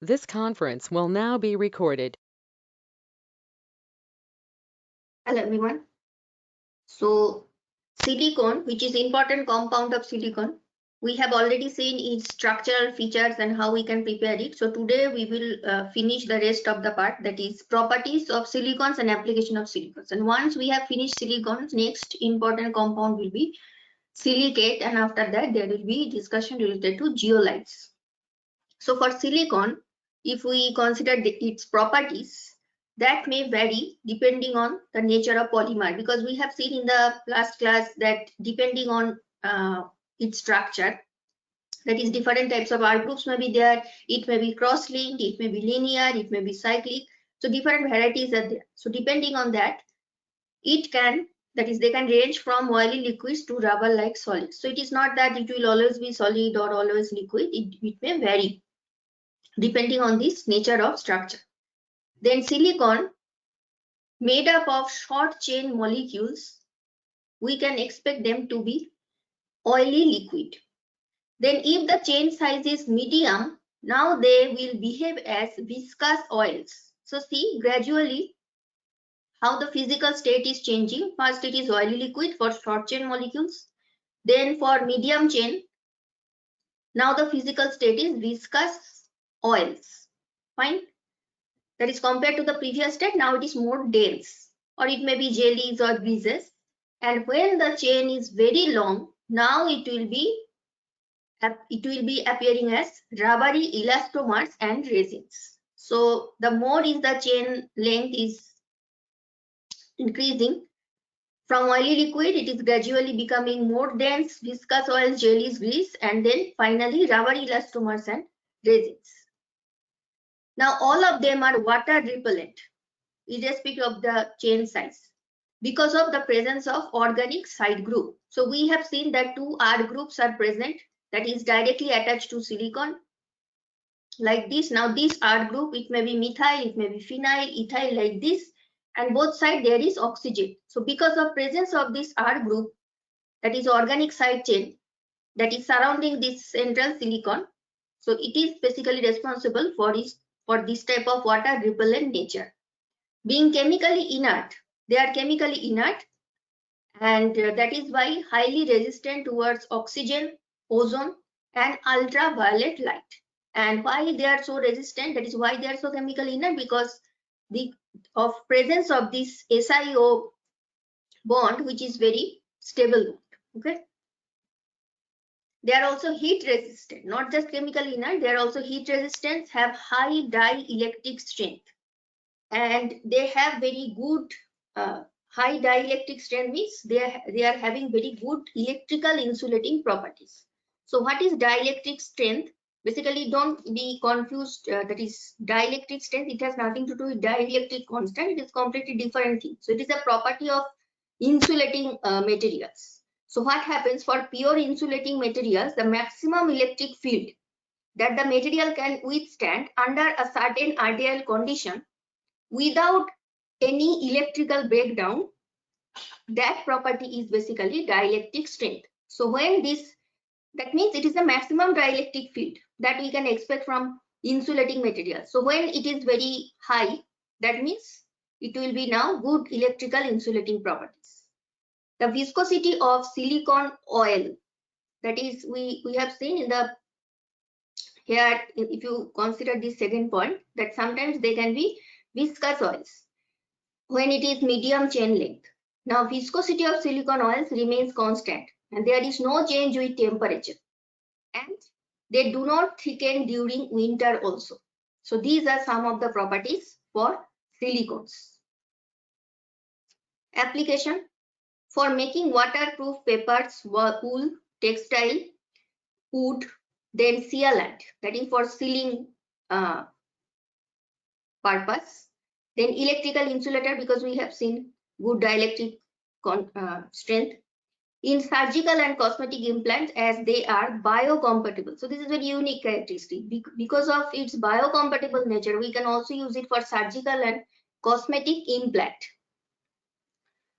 This conference will now be recorded. Hello everyone. So silicon, which is important compound of silicon, we have already seen its structural features and how we can prepare it. So today we will finish the rest of the part, that is properties of silicons and application of silicons. And once we have finished silicons, next important compound will be silicate, and after that there will be discussion related to zeolites. So for silicon, if we consider its properties, that may vary depending on the nature of polymer, because we have seen in the last class that depending on its structure, that is different types of R groups may be there, it may be cross-linked, it may be linear, it may be cyclic, so different varieties are there. So depending on that, it can, that is, they can range from oily liquids to rubber-like solids. So it is not that it will always be solid or always liquid, it may vary depending on this nature of structure. Then silicon, made up of short chain molecules, we can expect them to be oily liquid. Then if the chain size is medium, now they will behave as viscous oils. So see gradually how the physical state is changing. First it is oily liquid for short chain molecules. Then for medium chain, now the physical state is viscous oils. Fine. That is compared to the previous state, now it is more dense, or it may be jellies or greases. And when the chain is very long, now it will be appearing as rubbery elastomers and resins. So the more is the chain length is increasing, from oily liquid it is gradually becoming more dense, viscous oils, jellies, grease, and then finally rubbery elastomers and resins. Now all of them are water repellent, irrespective of the chain size, because of the presence of organic side group. So we have seen that two R groups are present, that is directly attached to silicon like this. Now this R group, it may be methyl, it may be phenyl, ethyl, like this, and both sides there is oxygen. So because of presence of this R group, that is organic side chain, that is surrounding this central silicon, so it is basically responsible for this type of water repellent nature. Being chemically inert, they are chemically inert, and that is why highly resistant towards oxygen, ozone, and ultraviolet light. And why they are so resistant, that is why they are so chemically inert, because of presence of this SiO bond, which is very stable bond. Okay. They are also heat resistant, not just chemically inert, they are also heat resistant, have high dielectric strength, and they have very good high dielectric strength means they are having very good electrical insulating properties. So what is dielectric strength? Basically, don't be confused. That is dielectric strength. It has nothing to do with dielectric constant. It is completely different thing. So it is a property of insulating materials. So what happens for pure insulating materials? The maximum electric field that the material can withstand under a certain ideal condition without any electrical breakdown, that property is basically dielectric strength. So when this, that means it is the maximum dielectric field that we can expect from insulating material. So when it is very high, that means it will be now good electrical insulating properties. The viscosity of silicon oil, that is we have seen in the here, if you consider this second point, that sometimes they can be viscous oils when it is medium chain length. Now viscosity of silicon oils remains constant and there is no change with temperature, and they do not thicken during winter also. So these are some of the properties for silicones. Application: for making waterproof papers, wool, textile, wood, then sealant, that is for sealing purpose. Then electrical insulator, because we have seen good dielectric strength. In surgical and cosmetic implants, as they are biocompatible. So this is a very unique characteristic. Because of its biocompatible nature, we can also use it for surgical and cosmetic implant.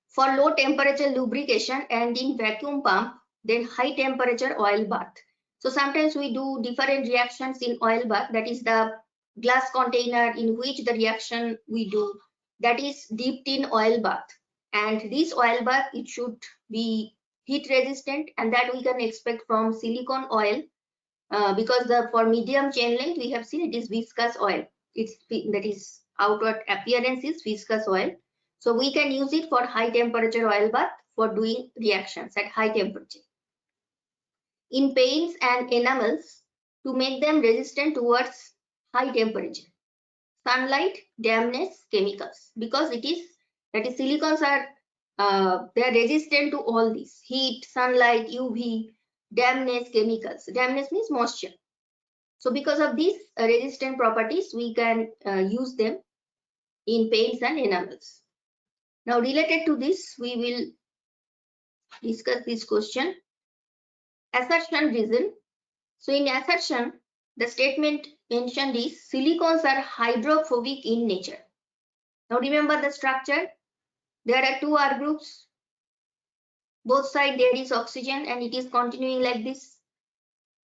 For low temperature lubrication and in vacuum pump, then high temperature oil bath. So sometimes we do different reactions in oil bath, that is the glass container in which the reaction we do, that is dipped in oil bath, and this oil bath, it should be heat resistant, and that we can expect from silicone oil, because for medium chain length we have seen it is viscous oil. That is outward appearance is viscous oil, so we can use it for high temperature oil bath for doing reactions at high temperature. In paints and enamels, to make them resistant towards high temperature, sunlight, dampness, chemicals, because that is silicones are they are resistant to all these: heat, sunlight, UV, dampness, chemicals. Dampness means moisture. So because of these resistant properties, we can use them in paints and enamels. Now related to this, we will discuss this question. Assertion reason. So in assertion, the statement mentioned is silicones are hydrophobic in nature. Now remember the structure. There are two R groups. Both sides there is oxygen and it is continuing like this.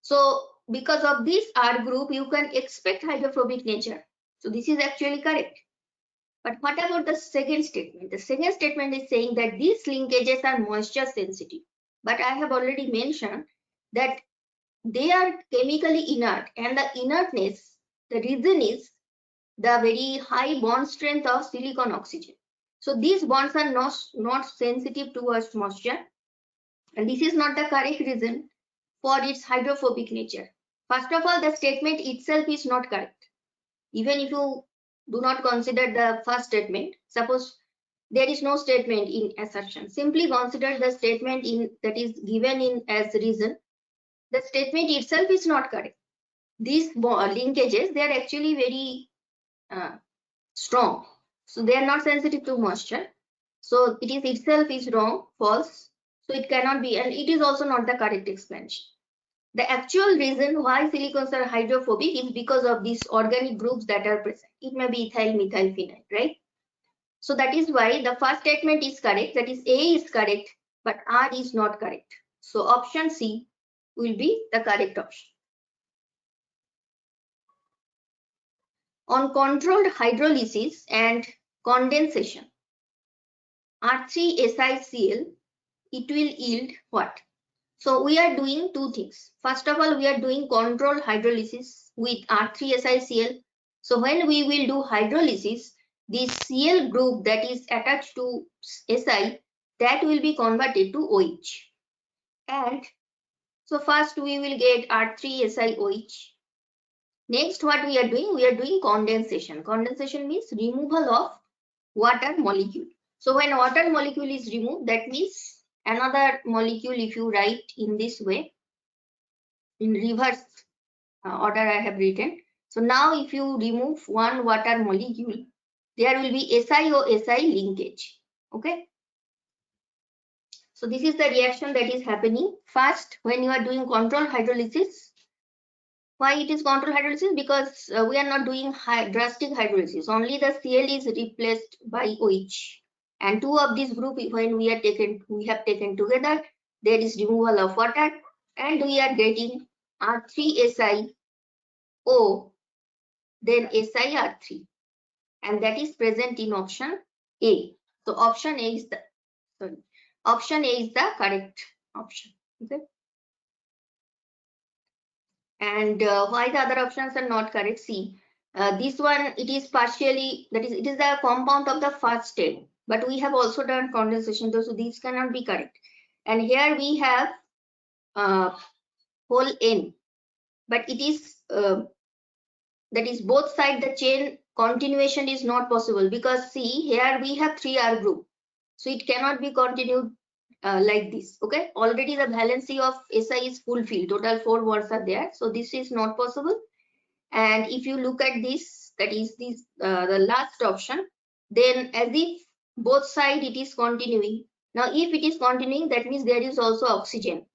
So because of this R group, you can expect hydrophobic nature. So this is actually correct. But what about the second statement? The second statement is saying that these linkages are moisture sensitive. But I have already mentioned that they are chemically inert, and the inertness, the reason is the very high bond strength of silicon oxygen. So these bonds are not sensitive towards moisture, and this is not the correct reason for its hydrophobic nature. First of all, the statement itself is not correct. Even if you do not consider the first statement, suppose there is no statement in assertion, simply consider the statement that is given in as reason. The statement itself is not correct. These linkages, they are actually very strong, so they are not sensitive to moisture. So it is itself is wrong, false. So it cannot be, and it is also not the correct explanation. The actual reason why silicones are hydrophobic is because of these organic groups that are present. It may be ethyl, methyl, phenyl, right? So that is why the first statement is correct, that is A is correct, but R is not correct. So option C will be the correct option. On controlled hydrolysis and condensation, R3SiCl, it will yield what? So we are doing two things. First of all, we are doing controlled hydrolysis with R3SiCl. So when we will do hydrolysis, this Cl group that is attached to Si, that will be converted to OH. And so first we will get R3SiOH. Next, what we are doing condensation. Condensation means removal of water molecule. So when water molecule is removed, that means another molecule, if you write in this way, in reverse order I have written. So now if you remove one water molecule, there will be SiO-Si linkage. Okay. So this is the reaction that is happening. First, when you are doing controlled hydrolysis. Why it is controlled hydrolysis? Because we are not doing drastic hydrolysis. Only the Cl is replaced by OH. And two of this group, when we have taken together, there is removal of water, and we are getting R3SiO, then SiR3, and that is present in option A. So option A is the correct option. Okay. And why the other options are not correct? See, this one, it is partially, that is, it is the compound of the first step, but we have also done condensation, so these cannot be correct. And here we have whole N, but it is that is both side the chain continuation is not possible, because see here we have 3R group, so it cannot be continued like this. Okay, already the valency of Si is fulfilled, total 4 bonds are there, so this is not possible. And if you look at this, that is this the last option, then as if both side it is continuing. Now if it is continuing, that means there is also oxygen,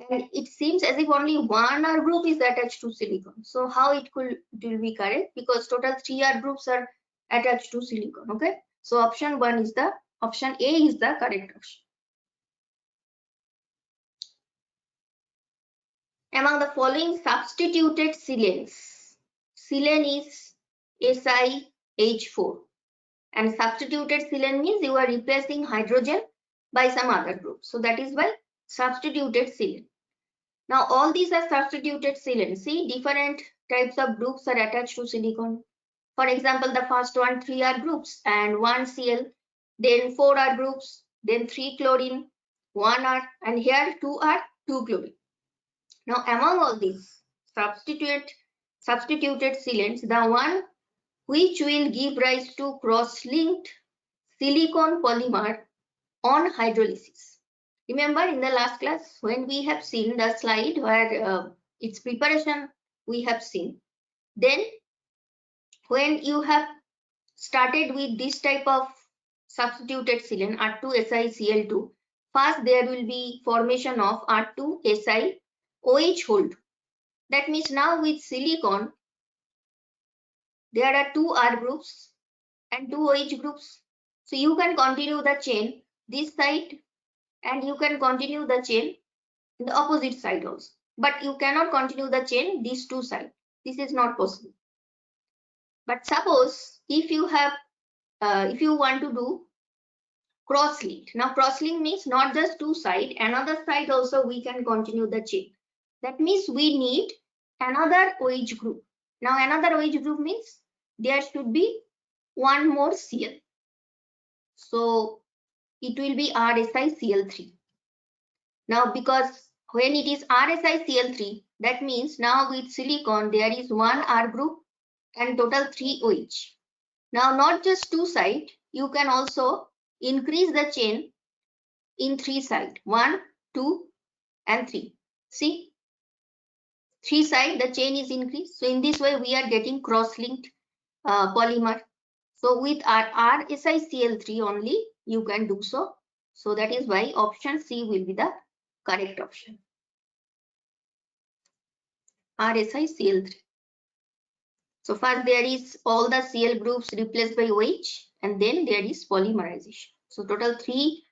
and it seems as if only one R group is attached to silicon. So how it will be correct? Because total 3 R groups are attached to silicon. Okay, so option A is the correct option. Among the following substituted silanes, silane is SiH4. And substituted silane means you are replacing hydrogen by some other group. So that is why substituted silane. Now all these are substituted silane. See, different types of groups are attached to silicon. For example, the first one, 3 are groups and 1 Cl, then 4 are groups, then 3 chlorine, 1 R, and here 2 are 2 chlorine. Now among all these substituted silanes, the one which will give rise to cross-linked silicon polymer on hydrolysis. Remember in the last class when we have seen the slide where its preparation we have seen. Then when you have started with this type of substituted silane R2SiCl2, first there will be formation of R2SiOH hold. That means now with silicon there are 2 R groups and 2 OH groups. So you can continue the chain this side and you can continue the chain in the opposite side also. But you cannot continue the chain these two sides. This is not possible. But suppose if you have, if you want to do cross-linked. Now cross-linked means not just two sides, another side also we can continue the chain. That means we need another OH group. Now another OH group means there should be one more Cl. So it will be RSiCl3. Now because when it is RSiCl3, that means now with silicon there is one R group and total 3 OH. Now not just two sides, you can also increase the chain in 3 sides, 1, 2 and 3. See, 3 sides the chain is increased. So in this way we are getting cross-linked polymer. So with our RSiCl3 only you can do so. So that is why option C will be the correct option. RSiCl3. So first there is all the Cl groups replaced by OH and then there is polymerization. So total 3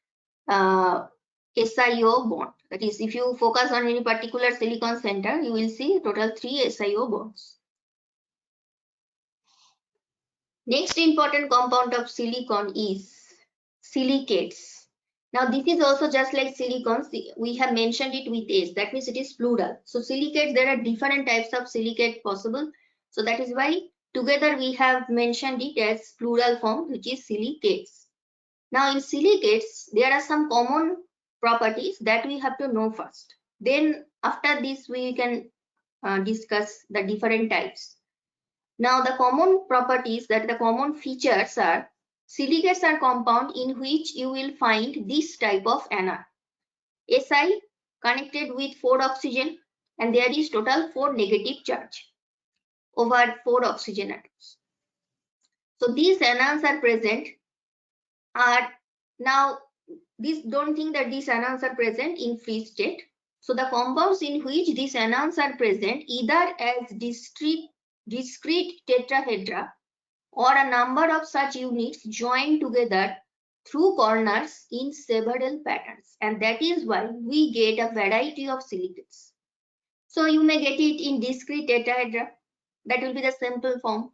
SiO bond. That is, if you focus on any particular silicon center, you will see total 3 SiO bonds. Next important compound of silicon is silicates. Now this is also just like silicon. We have mentioned it with S. That means it is plural. So silicates, there are different types of silicate possible. So that is why together we have mentioned it as plural form, which is silicates. Now in silicates, there are some common properties that we have to know first. Then after this we can discuss the different types. Now the common properties, that the common features are silicates are compound in which you will find this type of anion. Si connected with 4 oxygen and there is total 4 negative charge over 4 oxygen atoms. So these anions are present are now don't think that these anions are present in free state. So the compounds in which these anions are present either as discrete tetrahedra or a number of such units joined together through corners in several patterns, and that is why we get a variety of silicates. So you may get it in discrete tetrahedra, that will be the simple form,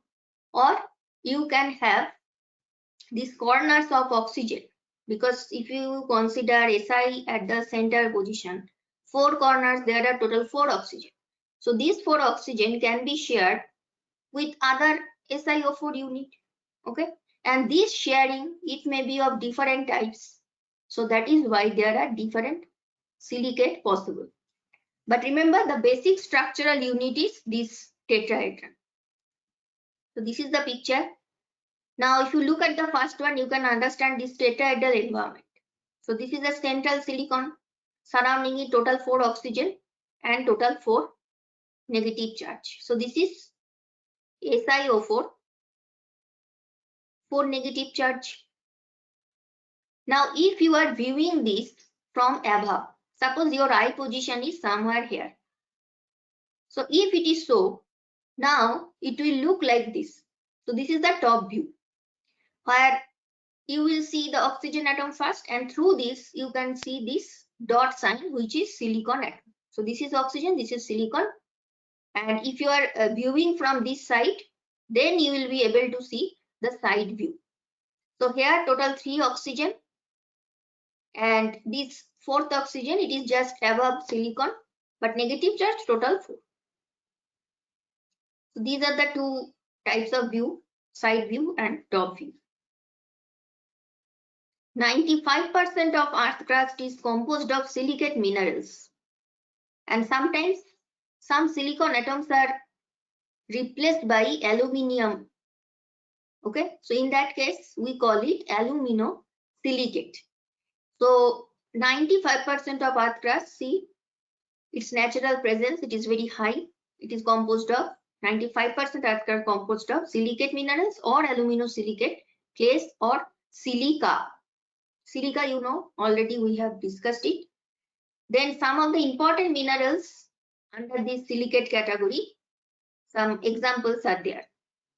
or you can have these corners of oxygen, because if you consider Si at the center position, 4 corners, there are total 4 oxygen. So these 4 oxygen can be shared with other SiO4 unit. Okay, and this sharing, it may be of different types. So that is why there are different silicate possible. But remember the basic structural unit is this tetrahedron. So this is the picture. Now if you look at the first one, you can understand this tetrahedral environment. So this is a central silicon, surrounding it total 4 oxygen and total 4 negative charge. So this is SiO4, 4 negative charge. Now if you are viewing this from above, suppose your eye position is somewhere here. So if it is so, now it will look like this. So this is the top view, where you will see the oxygen atom first, and through this you can see this dot sign, which is silicon atom. So this is oxygen, this is silicon, and if you are viewing from this side, then you will be able to see the side view. So here total 3 oxygen, and this 4th oxygen, it is just above silicon, but negative charge total 4. So these are the two types of view, side view and top view. 95% of Earth crust is composed of silicate minerals, and sometimes some silicon atoms are replaced by aluminium. Okay, so in that case we call it aluminosilicate. So 95% of Earth crust, see its natural presence, it is very high. It is composed of 95% Earth crust composed of silicate minerals or aluminosilicate, clays or silica. Silica, you know, already we have discussed it. Then some of the important minerals under this silicate category, some examples are there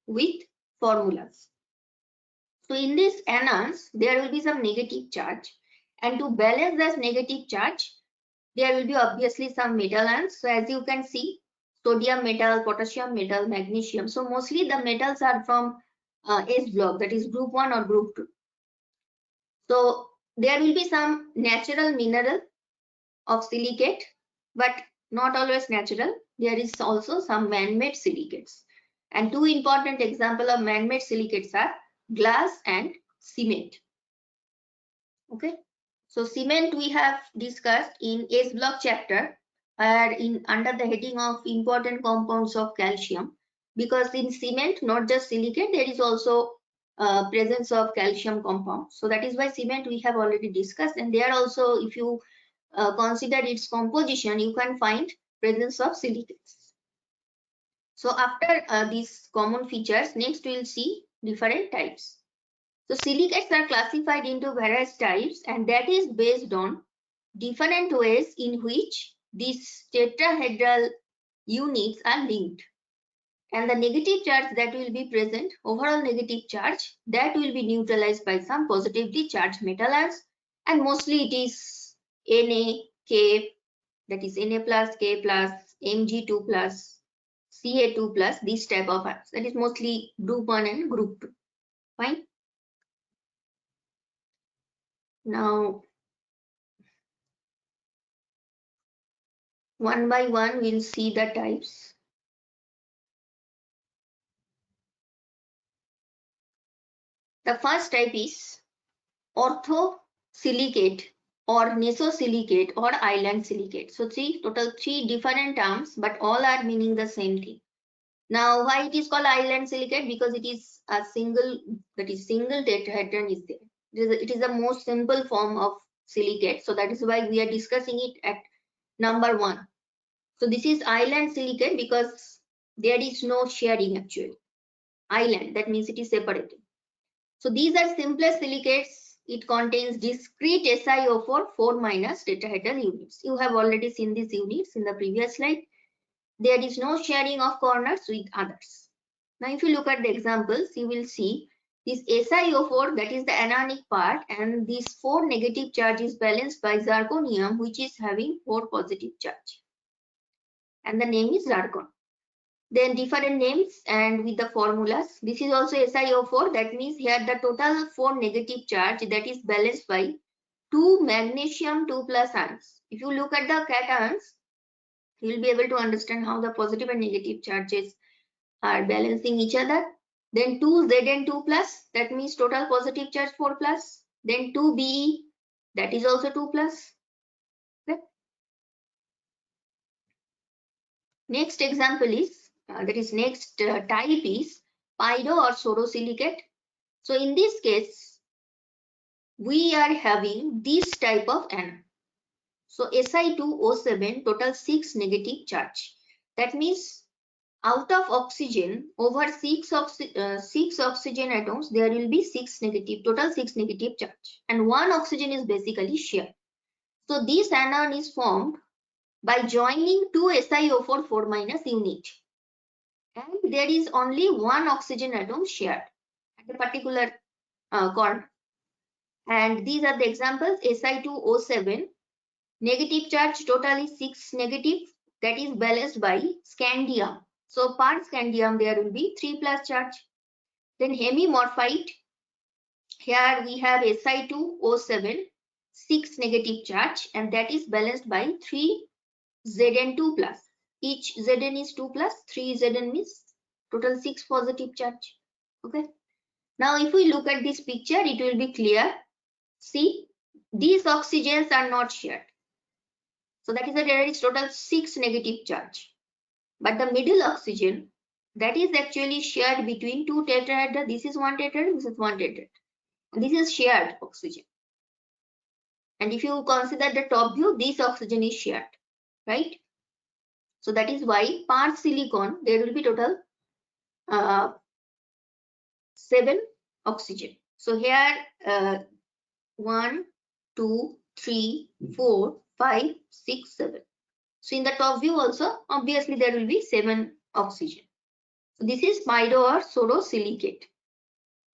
with formulas. So in this anions, there will be some negative charge, and to balance this negative charge, there will be obviously some metal ions. So as you can see, sodium metal, potassium metal, magnesium. So mostly the metals are from S block, that is group 1 or group 2. So there will be some natural mineral of silicate, but not always natural. There is also some man-made silicates. And two important examples of man-made silicates are glass and cement. Okay. So cement we have discussed in S block chapter, under the heading of important compounds of calcium, because in cement, not just silicate, there is also presence of calcium compound. So that is why cement we have already discussed, and there also, if you consider its composition, you can find presence of silicates. So after these common features, next we will see different types. So silicates are classified into various types, and that is based on different ways in which these tetrahedral units are linked. And the negative charge that will be present, overall negative charge, that will be neutralized by some positively charged metal ions, and mostly it is Na, K, that is Na plus, K plus, Mg2 plus, Ca2 plus, this type of ions. That is mostly group 1 and group 2. Fine. Now, one by one, we'll see the types. The first type is orthosilicate or nesosilicate or island silicate. So see, total 3 different terms, but all are meaning the same thing. Now, why it is called island silicate? Because it is a single, that is single tetrahedron is there. It is the most simple form of silicate. So that is why we are discussing it at number 1. So this is island silicate because there is no sharing actually. Island, that means it is separated. So these are simplest silicates. It contains discrete SiO4 4- tetrahedral units. You have already seen these units in the previous slide. There is no sharing of corners with others. Now if you look at the examples, you will see this SiO4, that is the anionic part, and this 4 negative charge is balanced by zirconium, which is having 4 positive charge. And the name is zircon. Then different names and with the formulas. This is also SiO4, that means here the total 4 negative charge, that is balanced by 2 magnesium 2 plus ions. If you look at the cations, you will be able to understand how the positive and negative charges are balancing each other. Then 2 Zn2 plus, that means total positive charge 4 plus. Then 2 Be, that is also 2 plus. Okay. Next example is, that is next type is pyro or sorosilicate. So in this case, we are having this type of anion. So Si2O7 total 6 negative charge. That means out of oxygen, over 6 oxygen atoms, there will be 6 negative, total 6 negative charge. And 1 oxygen is basically shared. So this anion is formed by joining 2 SiO4 4- unit. And there is only 1 oxygen atom shared at a particular corner. And these are the examples. Si2O7, negative charge total is 6 negative, that is balanced by scandium. So part scandium, there will be 3+ charge. Then hemimorphite, here we have Si2O7, 6 negative charge, and that is balanced by 3 Zn2 plus. Each Zn is 2 plus, 3 Zn means total 6 positive charge. Okay. Now if we look at this picture, it will be clear. See, these oxygens are not shared. So that is that there is total 6 negative charge. But the middle oxygen, that is actually shared between two tetrahedra. This is one tetrahedra, this is one tetrahedra. This is shared oxygen. And if you consider the top view, this oxygen is shared, right? So that is why part silicon, there will be total 7 oxygen. So here 1, 2, 3, 4, 5, 6, 7. So in the top view also, obviously there will be 7 oxygen. So this is pyro or sorosilicate.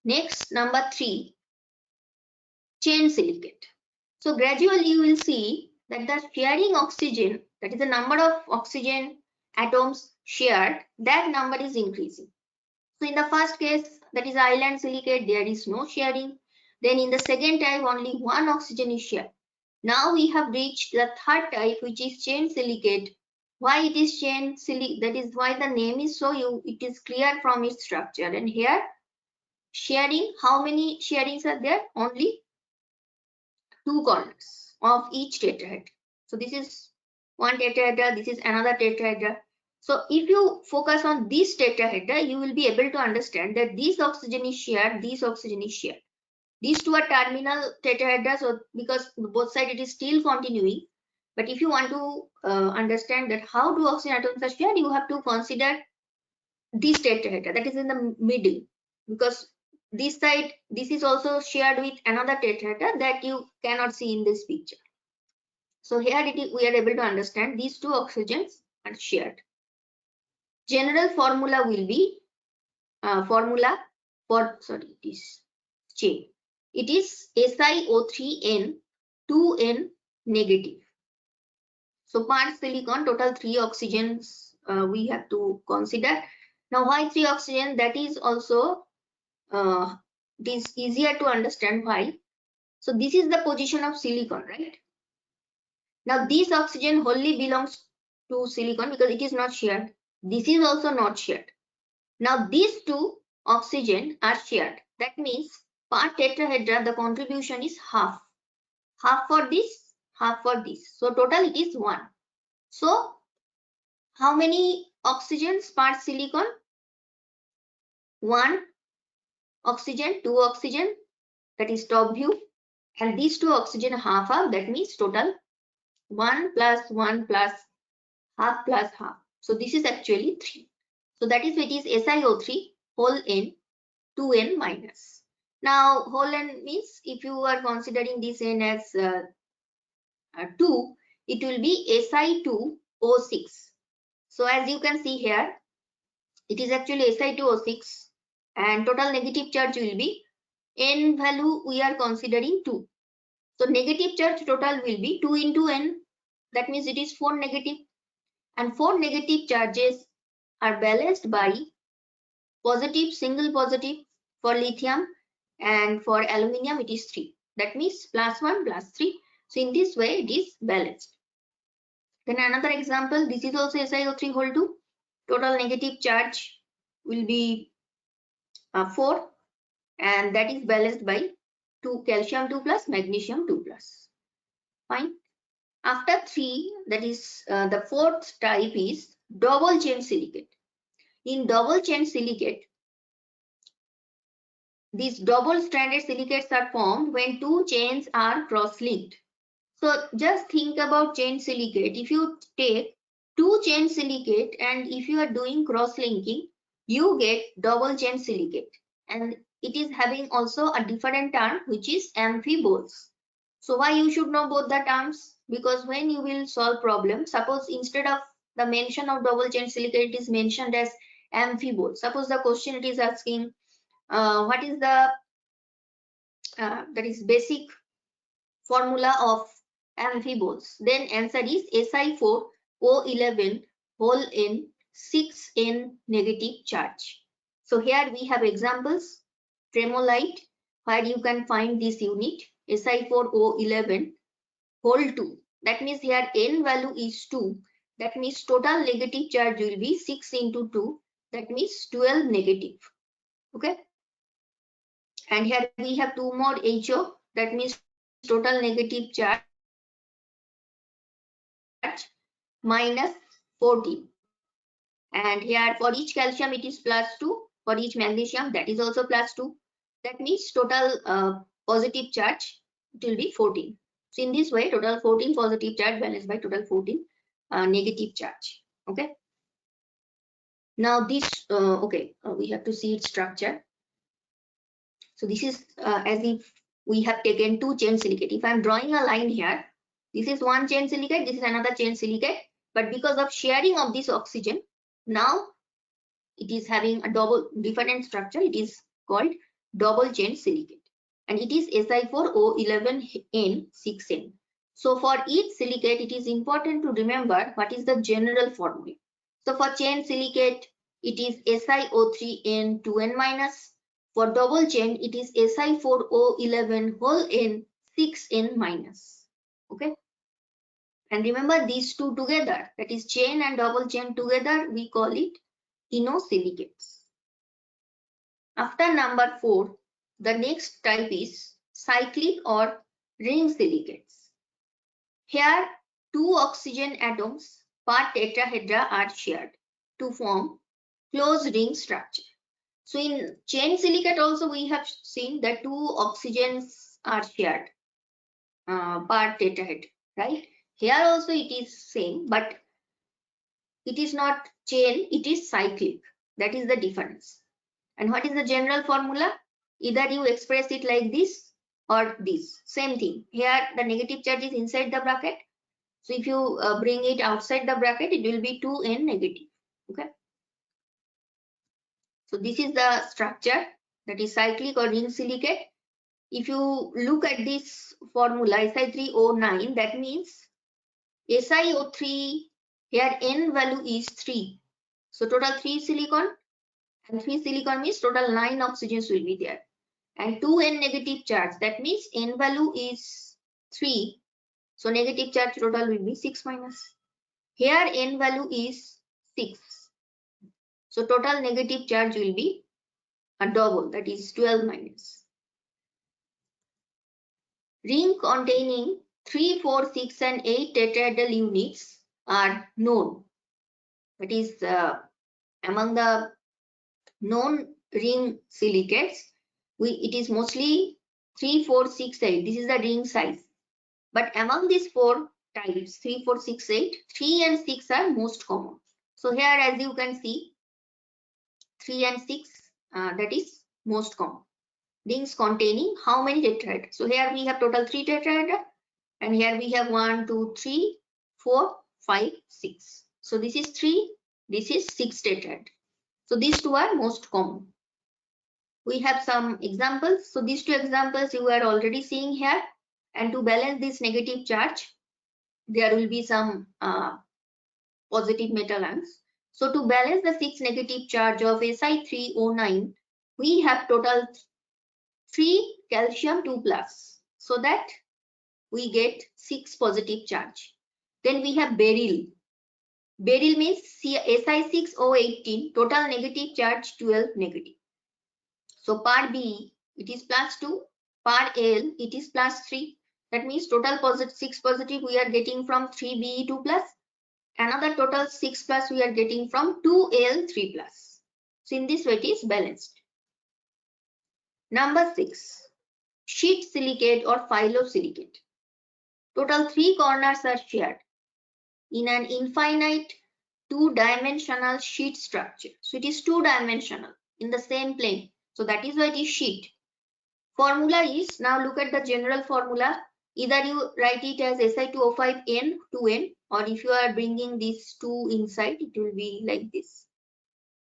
Next, number 3, chain silicate. So gradually you will see that the sharing oxygen, that is the number of oxygen atoms shared, that number is increasing. So in the first case, that is island silicate, there is no sharing. Then in the second type, only one oxygen is shared. Now we have reached the third type, which is chain silicate. Why it is chain silicate? That is why the name is so it is clear from its structure. And here sharing, how many sharings are there? Only 2 corners of each tetrahedra. So this is one tetrahedra, this is another tetrahedra. So if you focus on this tetrahedra, you will be able to understand that this oxygen is shared, this oxygen is shared. These two are terminal tetrahedra, so because both sides it is still continuing. But if you want to understand that how do oxygen atoms are shared, you have to consider this tetrahedra that is in the middle, because this side, this is also shared with another tetrahedra that you cannot see in this picture. So here we are able to understand these two oxygens are shared. General formula will be formula for this chain. It is SiO3N 2N negative. So part silicon, total 3 oxygens we have to consider. Now why 3 oxygen? That is also it is easier to understand why. So this is the position of silicon, right? Now this oxygen wholly belongs to silicon because it is not shared. This is also not shared. Now these two oxygen are shared. That means part tetrahedra, the contribution is half. Half for this, half for this. So total it is 1. So how many oxygens part silicon? 1 oxygen, 2 oxygen, that is top view. And these two oxygen half, that means total 1 plus 1 plus half plus half. So this is actually 3. So that is what is SiO3 whole N 2N minus. Now whole N means if you are considering this N as 2, it will be Si2O6. So as you can see here, it is actually Si2O6 and total negative charge will be N value we are considering 2. So negative charge total will be 2 into N. That means it is 4 negative. And 4 negative charges are balanced by positive, single positive for lithium, and for aluminium it is 3. That means plus 1 plus 3. So in this way it is balanced. Then another example, this is also SiO3 whole 2. Total negative charge will be 4, and that is balanced by 2 calcium 2 plus magnesium 2 plus. Fine. After 3, that is the fourth type is double chain silicate. In double chain silicate, these double stranded silicates are formed when 2 chains are cross-linked. So just think about chain silicate. If you take 2 chain silicate and if you are doing cross-linking, you get double chain silicate. And it is having also a different term which is amphiboles. So why you should know both the terms? Because when you will solve problem, suppose instead of the mention of double chain silicate, it is mentioned as amphibole. Suppose the question it is asking what is the that is basic formula of amphiboles, then answer is Si4O11 whole N 6n negative charge. So here we have examples. Tremolite, where you can find this unit Si4O11 whole 2. That means here n value is 2. That means total negative charge will be 6 into 2. That means 12 negative. Okay. And here we have 2 more HO. That means total negative charge minus 14. And here for each calcium it is plus 2. For each magnesium that is also plus 2. That means total positive charge it will be 14. So in this way total 14 positive charge balanced by total 14 negative charge. Okay. Now this we have to see its structure. So this is as if we have taken 2 chain silicate. If I am drawing a line here, this is one chain silicate, this is another chain silicate, but because of sharing of this oxygen, now it is having a double different structure. It is called double chain silicate, and it is Si4O11N6N. So for each silicate, it is important to remember what is the general formula. So for chain silicate, it is SiO3N2N minus. For double chain, it is Si4O11 whole N 6N minus. Okay. And remember these two together, that is chain and double chain together, we call it inosilicates. After number 4, the next type is cyclic or ring silicates. Here, 2 oxygen atoms per tetrahedra are shared to form closed ring structure. So in chain silicate also we have seen that 2 oxygens are shared per tetrahedra, right? Here also it is same, but it is not chain, it is cyclic. That is the difference. And what is the general formula? Either you express it like this or this. Same thing. Here the negative charge is inside the bracket. So if you bring it outside the bracket, it will be 2n negative. Okay. So this is the structure, that is cyclic or ring silicate. If you look at this formula Si3O9, that means SiO3, here n value is 3. So total 3 silicon, and 3 silicon means total 9 oxygens will be there. And 2n negative charge, that means n value is 3. So negative charge total will be 6 minus. Here n value is 6. So total negative charge will be a double, that is 12 minus. Ring containing 3, 4, 6 and 8 tetrahedral units are known. That is among the known ring silicates, it is mostly 3, 4, 6, 8. This is the ring size. But among these 4 types, 3, 4, 6, 8, 3 and 6 are most common. So here as you can see, 3 and 6 that is most common. Rings containing how many tetrahedra? So here we have total 3 tetrahedra, and here we have 1, 2, 3, 4, 5, 6. So this is 3, this is 6 tetrahedra. So these 2 are most common. We have some examples. So these 2 examples you are already seeing here. And to balance this negative charge, there will be some positive metal ions. So to balance the 6 negative charge of Si3O9, we have total 3 calcium 2 plus, so that we get 6 positive charge. Then we have beryl. Beryl means Si6O18, total negative charge 12 negative. So per B it is plus 2, per L it is plus 3. That means total positive 6 positive we are getting from 3Be2 plus. Another total 6 plus we are getting from 2L3 plus. So in this way it is balanced. Number 6, sheet silicate or phyllosilicate. Total 3 corners are shared in an infinite 2-dimensional sheet structure. So it is 2-dimensional in the same plane. So that is why it is sheet. Formula is, now look at the general formula. Either you write it as Si2O5N 2N, or if you are bringing these 2 inside, it will be like this.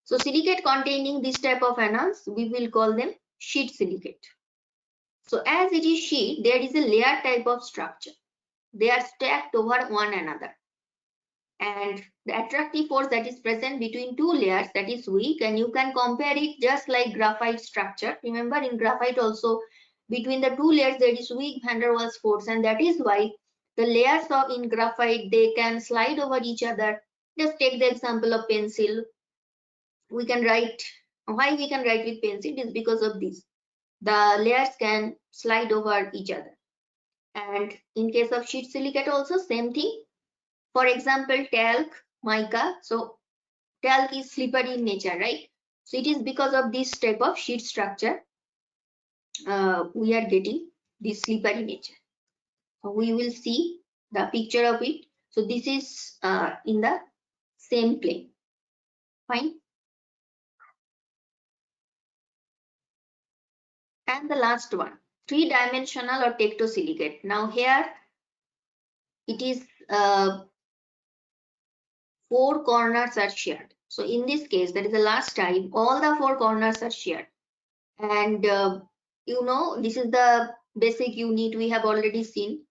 So silicate containing this type of anions, we will call them sheet silicate. So as it is sheet, there is a layer type of structure. They are stacked over one another. and the attractive force that is present between two layers, that is weak, and you can compare it just like graphite structure. Remember, in graphite also between the two layers there is weak van der Waals force, and that is why the layers of in graphite, they can slide over each other. Just take the example of pencil. We can write, why we can write with pencil, it is because of this. The layers can slide over each other. And in case of sheet silicate also same thing. For example, talc, mica. So talc is slippery in nature, right? So it is because of this type of sheet structure we are getting this slippery nature. So we will see the picture of it. So this is in the same plane. Fine. And the last one, three-dimensional or tectosilicate. Now here it is four corners are shared. So in this case, that is the last time, all the four corners are shared. And you know, this is the basic unit we have already seen.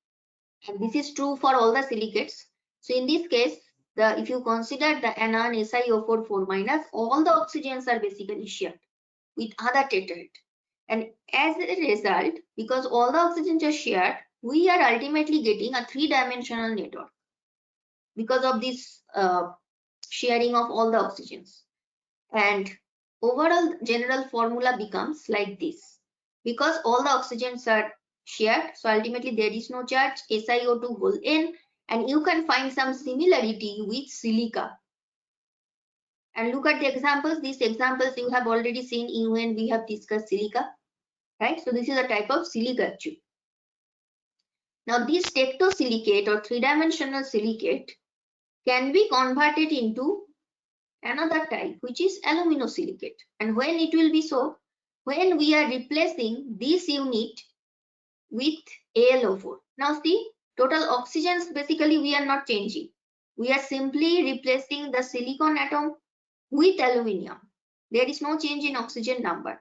And this is true for all the silicates. So in this case, if you consider the anion SiO4 4-, all the oxygens are basically shared with other tetrahedral. And as a result, because all the oxygens are shared, we are ultimately getting a three-dimensional network because of this sharing of all the oxygens. And overall general formula becomes like this. Because all the oxygens are shared, so ultimately there is no charge, SiO2 whole N, and you can find some similarity with silica. And look at the examples. These examples you have already seen in when we have discussed silica, right? So this is a type of silica tube. Now this tectosilicate or three-dimensional silicate can be converted into another type, which is aluminosilicate. And when it will be so, when we are replacing this unit with AlO4. Now see, total oxygens basically we are not changing. We are simply replacing the silicon atom with aluminium. There is no change in oxygen number.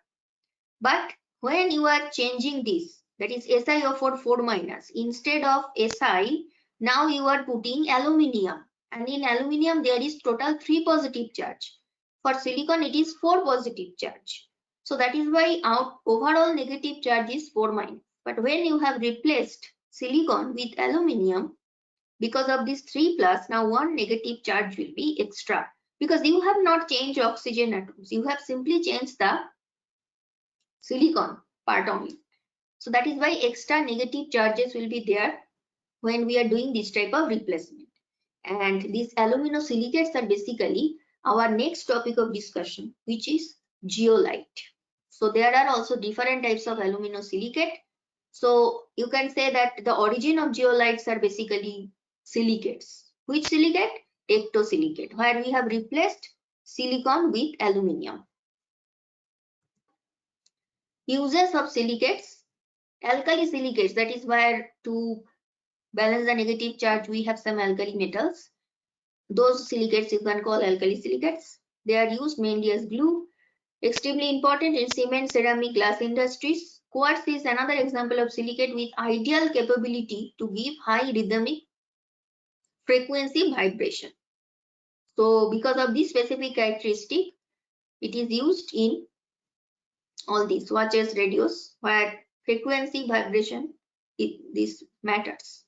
But when you are changing this, that is SiO4 4-, instead of Si, now you are putting aluminium. And in aluminium there is total 3 positive charge. For silicon it is 4 positive charge. So that is why our overall negative charge is 4-. But when you have replaced silicon with aluminium, because of this 3+, now 1 negative charge will be extra. Because you have not changed oxygen atoms. You have simply changed the silicon part only. So that is why extra negative charges will be there when we are doing this type of replacement. And these aluminosilicates are basically our next topic of discussion, which is zeolite. So there are also different types of aluminosilicate. So you can say that the origin of zeolites are basically silicates. Which silicate? Tectosilicate, where we have replaced silicon with aluminium. Uses of silicates, alkali silicates, that is where to balance the negative charge we have some alkali metals. Those silicates you can call alkali silicates. They are used mainly as glue. Extremely important in cement, ceramic, glass industries. Quartz is another example of silicate with ideal capability to give high rhythmic frequency vibration. So because of this specific characteristic, it is used in all these watches, radios, where frequency vibration, this matters.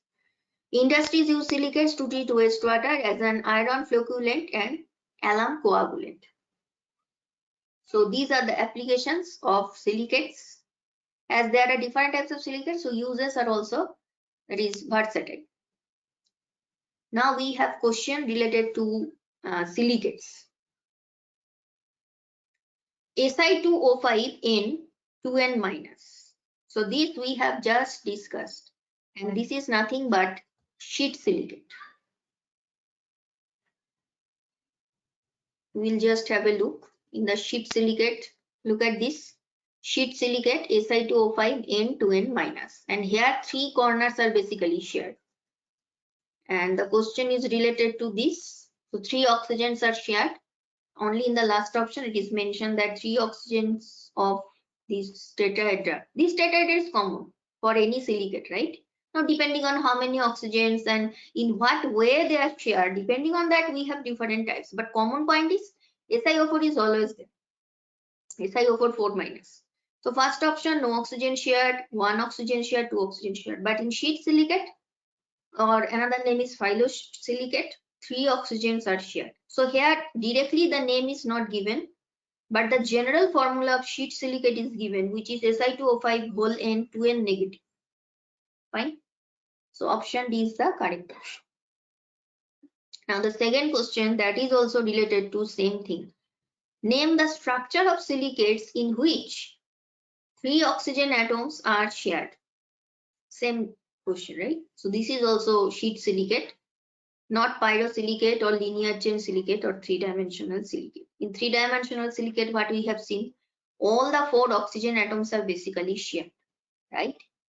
Industries use silicates to treat wastewater as an iron flocculant and alum coagulant. So these are the applications of silicates. As there are different types of silicates, so uses are also, that is, versatile. Now we have question related to silicates. Si2O5N 2N-. So this we have just discussed, and this is nothing but sheet silicate. We'll just have a look in the sheet silicate. Look at this sheet silicate Si2O5N 2N-, and here 3 corners are basically shared. And the question is related to this. So 3 oxygens are shared. Only in the last option it is mentioned that 3 oxygens of this tetrahedra. This tetrahedra is common for any silicate, right? Now, depending on how many oxygens and in what way they are shared, depending on that, we have different types. But common point is SiO4 is always there. SiO4 4 minus. So first option, no oxygen shared, 1 oxygen shared, 2 oxygen shared. But in sheet silicate, or another name is phyllosilicate, 3 oxygens are shared. So here directly the name is not given, but the general formula of sheet silicate is given, which is Si2O5 whole N 2N negative. Fine. So option D is the correct option. Now the second question that is also related to same thing. Name the structure of silicates in which 3 oxygen atoms are shared. Same question, right? So this is also sheet silicate, not pyrosilicate or linear chain silicate or three-dimensional silicate. In three-dimensional silicate, what we have seen, all the 4 oxygen atoms are basically shared, right?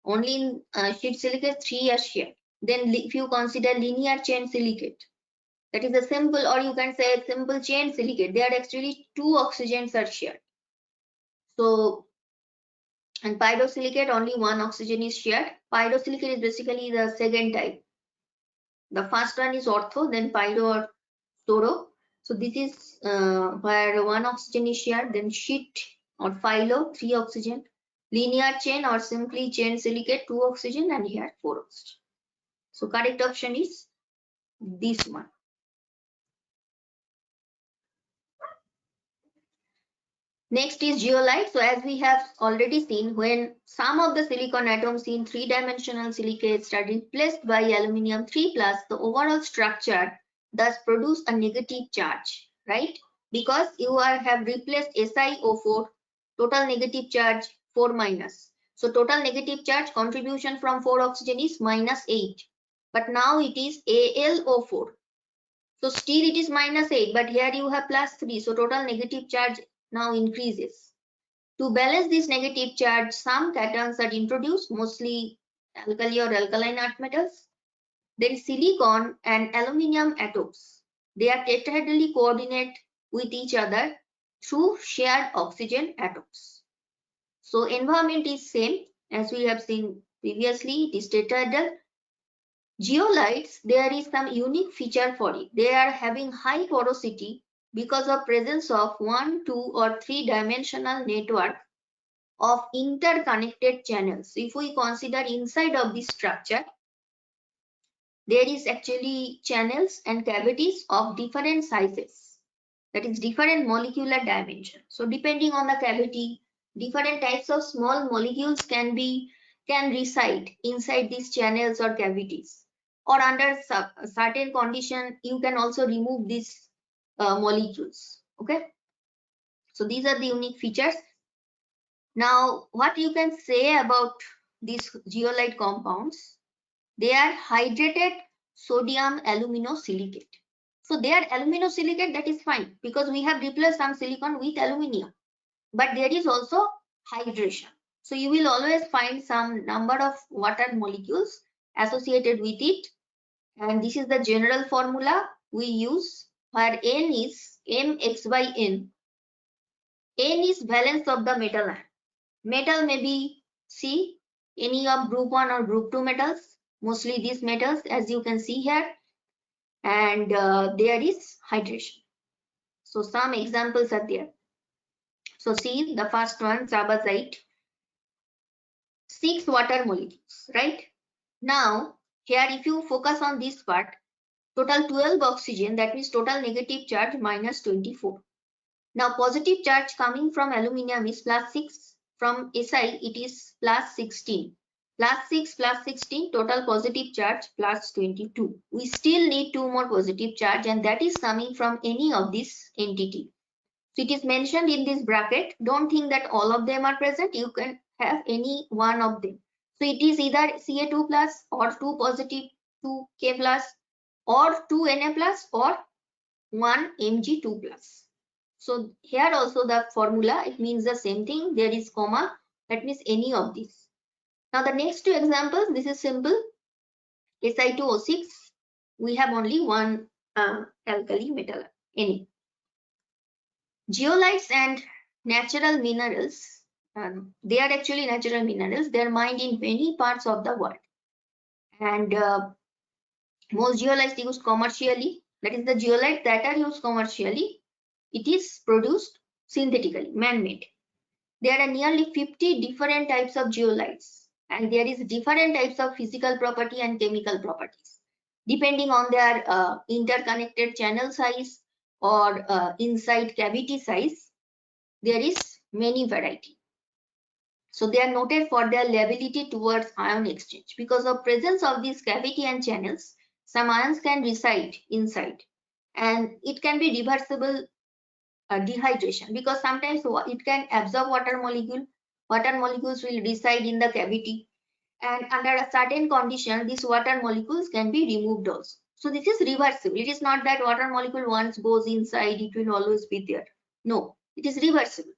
Only in sheet silicate, 3 are shared. Then if you consider linear chain silicate, that is a simple, or you can say simple chain silicate, there are actually 2 oxygens are shared. So, and pyrosilicate, only 1 oxygen is shared. Pyrosilicate is basically the second type. The first one is ortho, then pyro or toro. So this is where 1 oxygen is shared, then sheet or phyllo, 3 oxygen, linear chain or simply chain silicate, 2 oxygen, and here 4 oxygen. So correct option is this one. Next is zeolite. So as we have already seen, when some of the silicon atoms in three-dimensional silicates are replaced by aluminium 3+, the overall structure thus produce a negative charge, right? Because you have replaced SiO4, total negative charge 4 minus. So total negative charge contribution from 4 oxygen is -8. But now it is AlO4. So still it is -8, but here you have +3. So total negative charge now increases. To balance this negative charge, some cations are introduced, mostly alkali or alkaline earth metals. Then silicon and aluminium atoms. They are tetrahedrally coordinate with each other through shared oxygen atoms. So environment is same as we have seen previously. It is tetrahedral. Zeolites, there is some unique feature for it. They are having high porosity because of presence of 1, 2 or 3 dimensional network of interconnected channels. If we consider inside of this structure, there is actually channels and cavities of different sizes, that is different molecular dimension. So depending on the cavity, different types of small molecules can reside inside these channels or cavities. Or under certain condition, you can also remove these molecules. Okay. So these are the unique features. Now, what you can say about these zeolite compounds? They are hydrated sodium aluminosilicate. So they are aluminosilicate, that is fine because we have replaced some silicon with aluminium. But there is also hydration. So you will always find some number of water molecules associated with it. And this is the general formula we use, where N is mx by N. N is valence of the metal ion. Metal may be C, any of group 1 or group 2 metals, mostly these metals as you can see here. And there is hydration. So some examples are there. So see the first one, cbse, 6 water molecules, right? Now here if you focus on this part, total 12 oxygen, that means total negative charge -24. Now positive charge coming from aluminium is +6, from Si it is +16. +6 +16, total positive charge +22. We still need 2 more positive charge, and that is coming from any of this entity. So it is mentioned in this bracket. Don't think that all of them are present. You can have any one of them. So it is either Ca2 plus or 2 positive 2K plus or 2 Na plus or 1 Mg2 plus. So here also the formula, it means the same thing. There is comma, that means any of these. Now the next 2 examples, this is simple. Si2O6, we have only one alkali metal, Na. Zeolites and natural minerals, they are actually natural minerals. They are mined in many parts of the world. And most zeolites used commercially, that is the zeolites that are used commercially, it is produced synthetically, man-made. There are nearly 50 different types of zeolites, and there is different types of physical property and chemical properties depending on their interconnected channel size or inside cavity size. There is many variety. So they are noted for their liability towards ion exchange. Because of presence of this cavity and channels, some ions can reside inside, and it can be reversible dehydration, because sometimes it can absorb water molecule. Water molecules will reside in the cavity, and under a certain condition, these water molecules can be removed also. So this is reversible. It is not that water molecule once goes inside, it will always be there. No, it is reversible.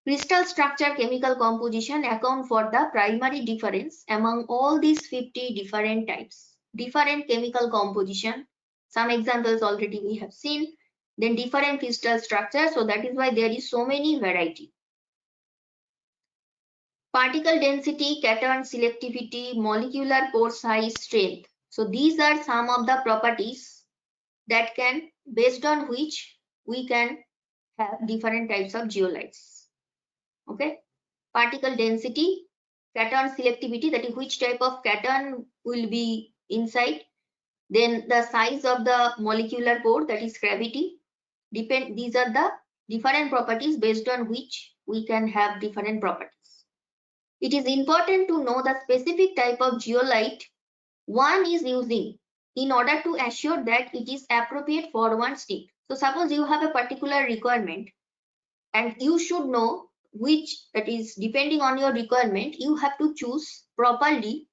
Crystal structure, chemical composition account for the primary difference among all these 50 different types. Different chemical composition, some examples already we have seen, then different crystal structure, so that is why there is so many variety. Particle density, cation selectivity, molecular pore size, strength. So these are some of the properties that can, based on which we can have different types of zeolites. Okay. Particle density, cation selectivity, that is which type of cation will be inside. Then the size of the molecular pore, that is gravity. These are the different properties based on which we can have different properties. It is important to know the specific type of zeolite one is using in order to assure that it is appropriate for one's need. So suppose you have a particular requirement and you should know which, that is depending on your requirement, you have to choose properly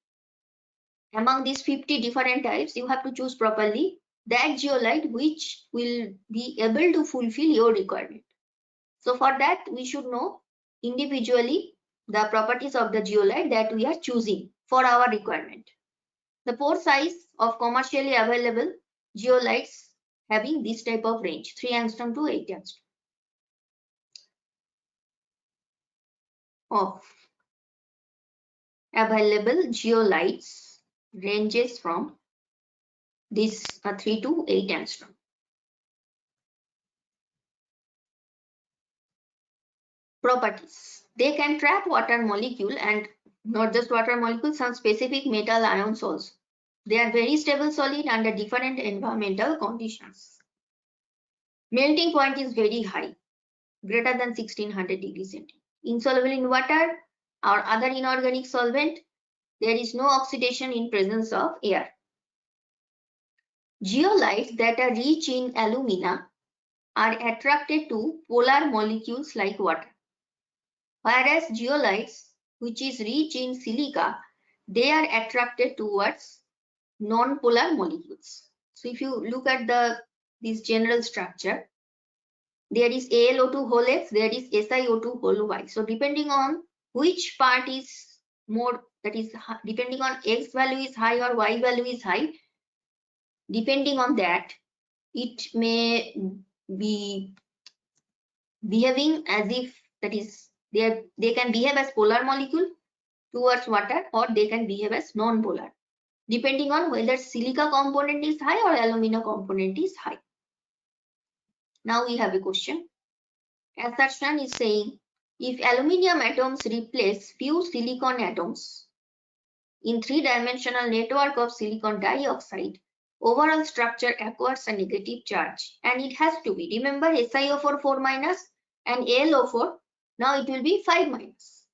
among these 50 different types. You have to choose properly that zeolite which will be able to fulfill your requirement. So for that we should know individually the properties of the zeolite that we are choosing for our requirement. The pore size of commercially available zeolites having this type of range, 3 angstrom to 8 angstrom of available zeolites ranges from this 3 to 8 angstrom. Properties. They can trap water molecule, and not just water molecules, some specific metal ions also. They are very stable solid under different environmental conditions. Melting point is very high, greater than 1600 degrees centigrade. Insoluble in water or other inorganic solvent. There is no oxidation in presence of air. Zeolites that are rich in alumina are attracted to polar molecules like water, whereas zeolites which is rich in silica, they are attracted towards non-polar molecules. So if you look at this general structure, there is AlO2 whole X, there is SiO2 whole Y. So depending on which part is more, that is depending on X value is high or Y value is high, depending on that, it may be behaving as if, that is, they can behave as polar molecule towards water, or they can behave as non-polar, depending on whether silica component is high or alumina component is high. Now we have a question. Assertion is saying, if aluminium atoms replace few silicon atoms in three-dimensional network of silicon dioxide, overall structure acquires a negative charge, and it has to be. Remember, SiO4 4 minus and AlO4, now it will be 5 minus.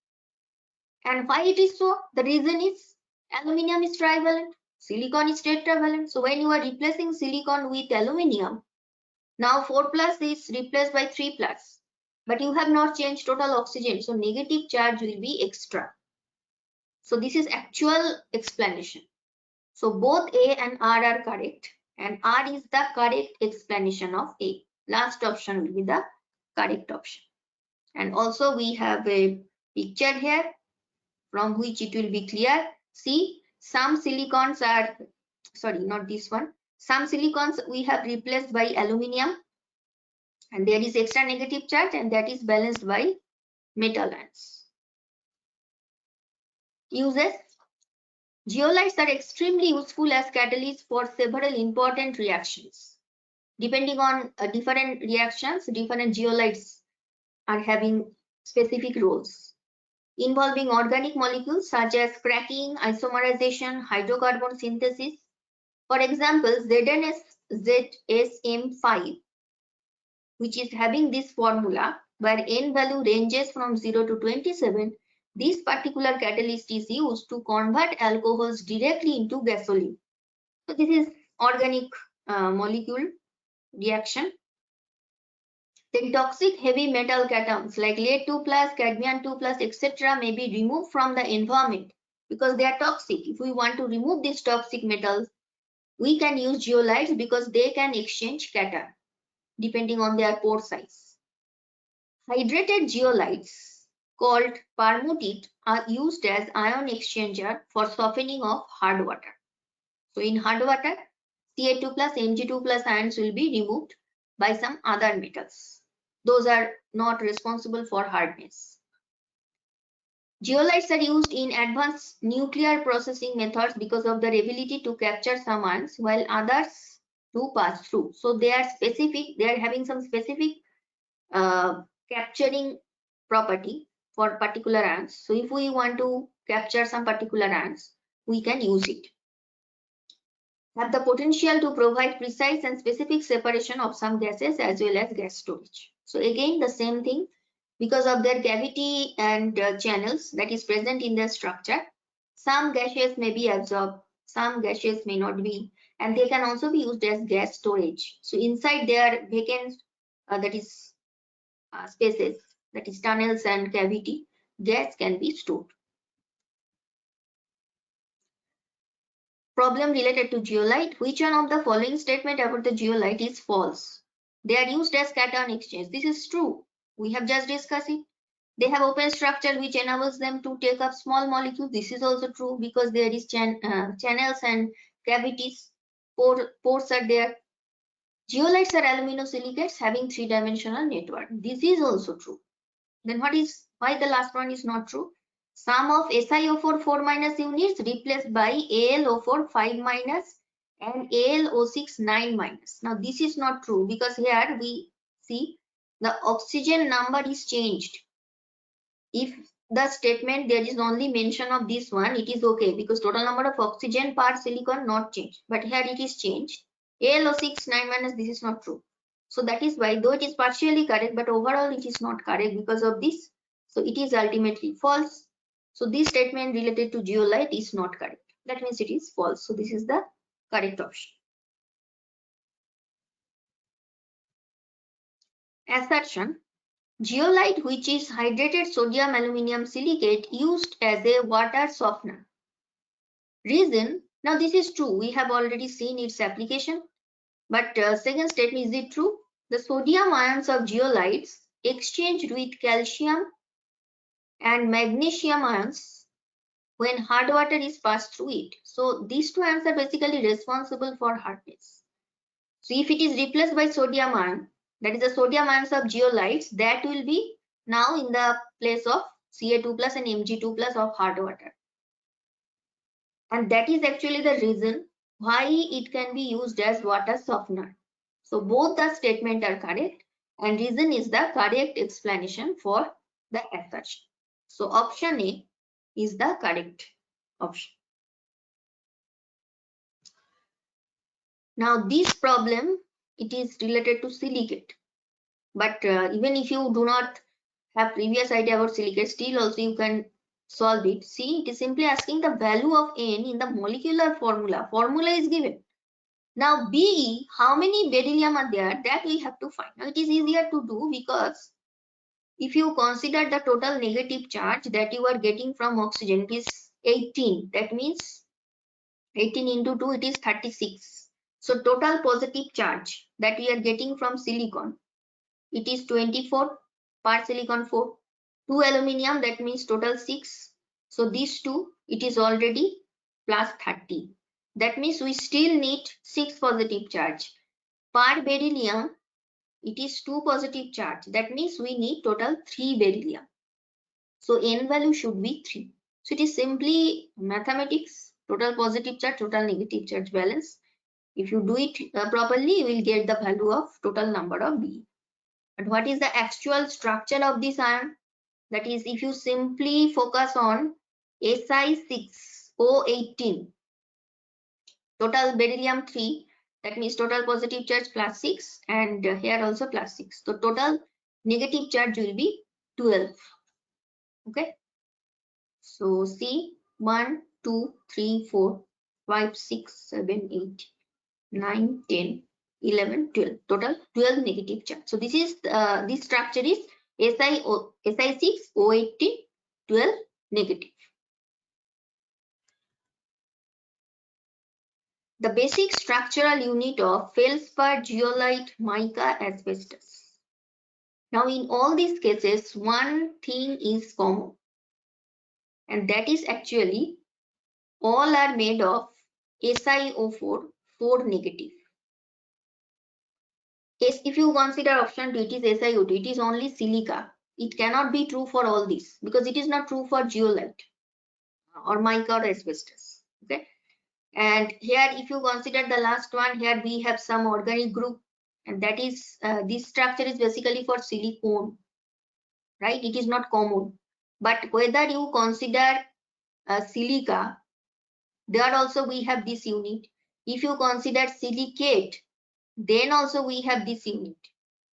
And why it is so? The reason is aluminium is trivalent, silicon is tetravalent. So when you are replacing silicon with aluminium, now 4 plus is replaced by 3 plus, but you have not changed total oxygen, so negative charge will be extra. So this is actual explanation. So both A and R are correct, and R is the correct explanation of A. Last option will be the correct option. And also we have a picture here from which it will be clear. See, some silicons are, sorry, not this one. Some silicons we have replaced by aluminium, and there is extra negative charge, and that is balanced by metal ions. Uses. Zeolites are extremely useful as catalysts for several important reactions. Depending on different reactions, different zeolites are having specific roles involving organic molecules such as cracking, isomerization, hydrocarbon synthesis. For example, ZnSZsM5, which is having this formula where N value ranges from 0 to 27, this particular catalyst is used to convert alcohols directly into gasoline. So this is organic molecule reaction. Then toxic heavy metal cations like lead 2+, cadmium 2+, etc. may be removed from the environment because they are toxic. If we want to remove these toxic metals, we can use zeolites because they can exchange cation depending on their pore size. Hydrated zeolites called permutate are used as ion exchanger for softening of hard water. So in hard water, Ca2+, Mg2+ ions will be removed by some other metals. Those are not responsible for hardness. Zeolites are used in advanced nuclear processing methods because of their ability to capture some ions while others do pass through. So they are specific, they are having some specific capturing property for particular ions. So if we want to capture some particular ions, we can use it. Have the potential to provide precise and specific separation of some gases as well as gas storage. So again, the same thing, because of their cavity and channels that is present in their structure, some gases may be absorbed, some gases may not be, and they can also be used as gas storage. So inside their vacant, that is spaces, that is tunnels and cavity, gas can be stored. Problem related to zeolite. Which one of the following statement about the zeolite is false? They are used as cation exchange. This is true. We have just discussed it. They have open structure which enables them to take up small molecules. This is also true because there is channels and cavities. Pores are there. Zeolites are aluminosilicates having three-dimensional network. This is also true. Then why the last one is not true? Sum of SiO4 4- units replaced by AlO4 5- and AlO6 9-. Now this is not true because here we see the oxygen number is changed. If the statement there is only mention of this one, it is okay because total number of oxygen per silicon not changed. But here it is changed. AlO6 9-, this is not true. So that is why, though it is partially correct, but overall it is not correct because of this. So it is ultimately false. So this statement related to zeolite is not correct. That means it is false. So this is the correct option. Assertion. Zeolite, which is hydrated sodium aluminium silicate used as a water softener. Reason. Now this is true. We have already seen its application. But second statement, is it true? The sodium ions of zeolites exchanged with calcium and magnesium ions when hard water is passed through it. So these two ions are basically responsible for hardness. So if it is replaced by sodium ion, that is the sodium ions of zeolites, that will be now in the place of Ca2+ and Mg2+ of hard water. And that is actually the reason why it can be used as water softener. So both the statements are correct and reason is the correct explanation for the assertion. So option A is the correct option. Now this problem, it is related to silicate. But even if you do not have previous idea about silicate, still also you can solve it. See, it is simply asking the value of N in the molecular formula. Formula is given. Now Be, how many beryllium are there, that we have to find. Now it is easier to do because if you consider the total negative charge that you are getting from oxygen, it is 18. That means 18 into 2, it is 36. So total positive charge that we are getting from silicon, it is 24 per silicon 4. 2 aluminium, that means total 6. So these two, it is already plus 30. That means we still need 6 positive charge. Per beryllium, it is 2 positive charge. That means we need total 3 beryllium. So N value should be 3. So it is simply mathematics. Total positive charge, total negative charge balance. If you do it properly, you will get the value of total number of Be. But what is the actual structure of this ion? That is, if you simply focus on Si6O18, total beryllium 3, that means total positive charge plus 6, and here also plus 6. So total negative charge will be 12. Okay. So see 1, 2, 3, 4, 5, 6, 7, 8, 9, 10, 11, 12. Total 12 negative charge. So this is this structure is Si6O18, 12 negative. The basic structural unit of feldspar, zeolite, mica, asbestos. Now in all these cases, one thing is common, and that is actually all are made of SiO4, 4 negative. If you consider option 2, it is SiO2, it is only silica. It cannot be true for all these because it is not true for zeolite or mica or asbestos. Okay. And here, if you consider the last one, here we have some organic group, and that is this structure is basically for silicone, right? It is not common. But whether you consider silica, there also we have this unit. If you consider silicate, then also we have this unit.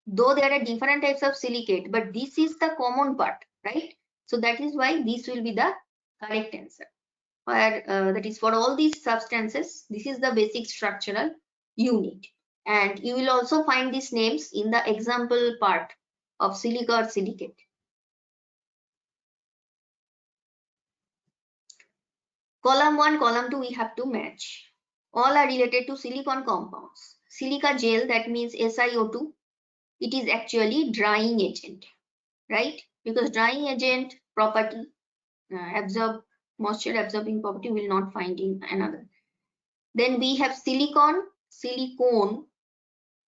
Though there are different types of silicate, but this is the common part, right? So that is why this will be the correct answer. Where that is for all these substances, this is the basic structural unit. And you will also find these names in the example part of silica or silicate. Column 1, column 2, we have to match. All are related to silicon compounds. Silica gel, that means SiO2. It is actually drying agent, right? Because drying agent property, moisture absorbing property will not find in another. Then we have silicon, silicone,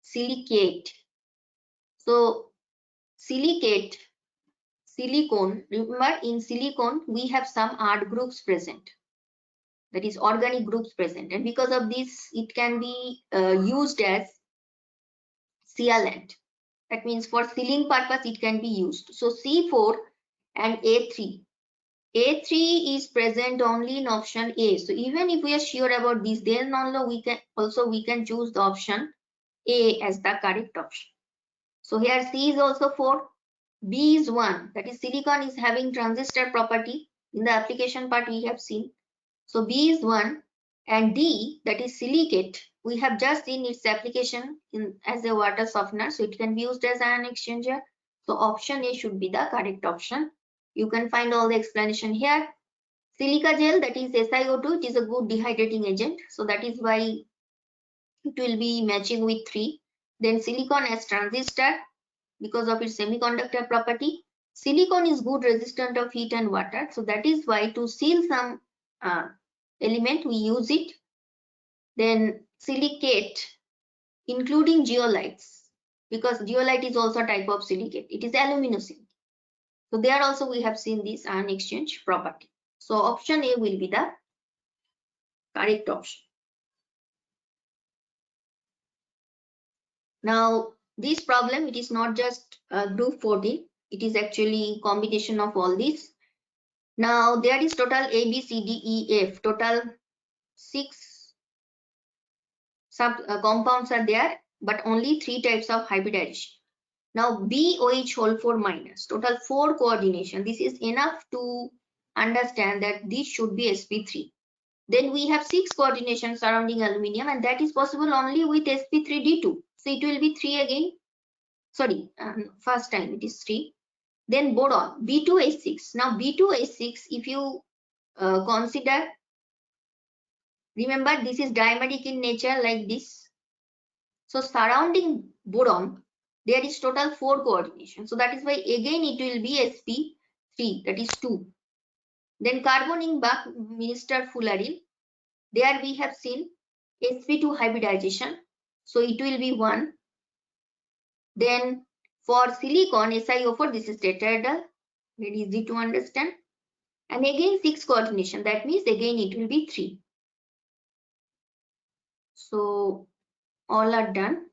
silicate. So silicate, silicone, remember in silicone we have some art groups present, that is organic groups present, and because of this it can be used as sealant. That means for sealing purpose it can be used. So C4 and A3. A3 is present only in option A. So even if we are sure about this, then also we can choose the option A as the correct option. So here C is also 4. B is 1. That is silicon is having transistor property. In the application part we have seen. So B is 1. And D, that is silicate, we have just seen its application as a water softener. So it can be used as an exchanger. So option A should be the correct option. You can find all the explanation here. Silica gel, that is SiO2, it is a good dehydrating agent. So that is why it will be matching with 3. Then silicon as transistor because of its semiconductor property. Silicon is good resistant of heat and water. So that is why to seal some element we use it. Then silicate including zeolites, because zeolite is also a type of silicate. It is aluminosilicate. So there also we have seen this ion exchange property. So option A will be the correct option. Now this problem, it is not just group 14, it is actually combination of all these. Now there is total A, B, C, D, E, F, total 6 compounds are there, but only 3 types of hybridization. Now BOH whole 4 minus, total 4 coordination. This is enough to understand that this should be sp3. Then we have 6 coordination surrounding aluminium, and that is possible only with sp3d2. So it will be 3 again. Sorry, first time it is 3. Then boron B2H6. Now B2H6, if you consider, remember this is dimeric in nature like this. So surrounding boron, there is total 4 coordination. So that is why again it will be sp3, that is 2. Then carbon Buckminster fullerene, there we have seen sp2 hybridization. So it will be 1. Then for silicon SiO4, this is tetrahedral, very easy to understand. And again 6 coordination, that means again it will be 3. So all are done.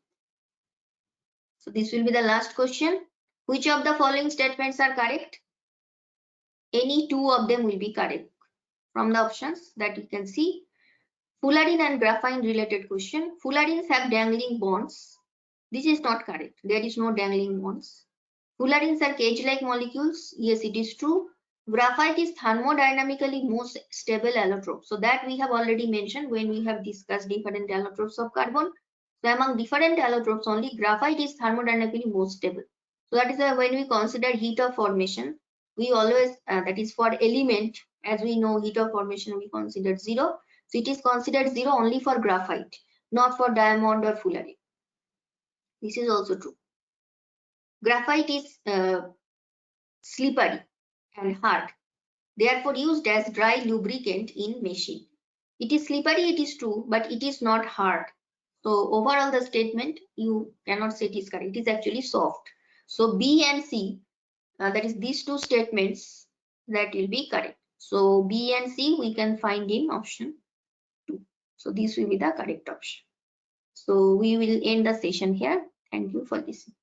So this will be the last question. Which of the following statements are correct? Any two of them will be correct from the options that you can see. Fullerene and graphene related question. Fullerenes have dangling bonds. This is not correct. There is no dangling bonds. Fullerenes are cage-like molecules. Yes, it is true. Graphite is thermodynamically most stable allotrope. So that we have already mentioned when we have discussed different allotropes of carbon. So among different allotropes only, graphite is thermodynamically most stable. So that is why when we consider heat of formation, we always, that is for element, as we know heat of formation we consider 0. So it is considered 0 only for graphite, not for diamond or fullerene. This is also true. Graphite is slippery and hard, therefore used as dry lubricant in machine. It is slippery, it is true, but it is not hard. So overall the statement you cannot say it is correct. It is actually soft. So B and C, that is these two statements, that will be correct. So B and C we can find in option 2. So this will be the correct option. So we will end the session here. Thank you for listening.